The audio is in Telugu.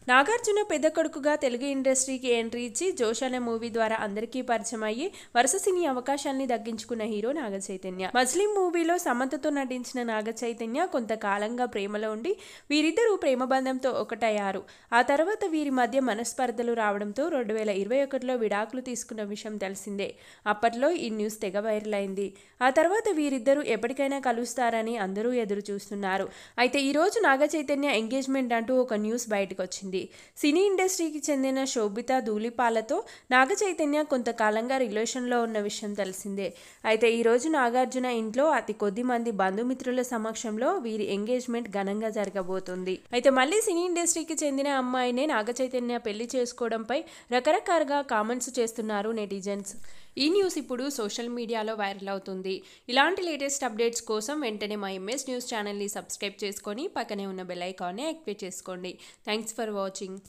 నాగార్జున పెద్ద కొడుకుగా తెలుగు ఇండస్ట్రీకి ఎంట్రీ ఇచ్చి జోష్ అనే మూవీ ద్వారా అందరికీ పరిచయం అయ్యి వరుస సినీ అవకాశాల్ని దక్కించుకున్న హీరో నాగ చైతన్య. మజ్లిం మూవీలో సమంతతో నటించిన నాగ చైతన్య కొంతకాలంగా ప్రేమలో ఉండి వీరిద్దరూ ప్రేమ బంధంతో ఒకటయ్యారు. ఆ తర్వాత వీరి మధ్య మనస్పర్ధలు రావడంతో 2021లో విడాకులు తీసుకున్న విషయం తెలిసిందే. అప్పట్లో ఈ న్యూస్ తెగ వైరల్ అయింది. ఆ తర్వాత వీరిద్దరూ ఎప్పటికైనా కలుస్తారని అందరూ ఎదురు చూస్తున్నారు. అయితే ఈ రోజు నాగ చైతన్య ఎంగేజ్మెంట్ అంటూ ఒక న్యూస్ బయటకు వచ్చింది. సినీ ఇండస్ట్రీకి చెందిన శోభిత ధూళిపాలతో నాగ చైతన్య కొంతకాలంగా రిలేషన్లో ఉన్న విషయం తెలిసిందే. అయితే ఈరోజు నాగార్జున ఇంట్లో అతి కొద్ది మంది బంధుమిత్రుల సమక్షంలో వీరి ఎంగేజ్మెంట్ ఘనంగా జరగబోతుంది. అయితే మళ్ళీ సినీ ఇండస్ట్రీకి చెందిన అమ్మాయినే నాగ చైతన్య పెళ్లి చేసుకోవడంపై రకరకాలుగా కామెంట్స్ చేస్తున్నారు నెటిజన్స్. ఈ న్యూస్ ఇప్పుడు సోషల్ మీడియాలో వైరల్ అవుతుంది. ఇలాంటి లేటెస్ట్ అప్డేట్స్ కోసం వెంటనే మా ఎంఎస్ న్యూస్ ఛానల్ని సబ్స్క్రైబ్ చేసుకొని పక్కనే ఉన్న బెల్ ఐకాన్ని యాక్టివేట్ చేసుకోండి. Thanks for watching.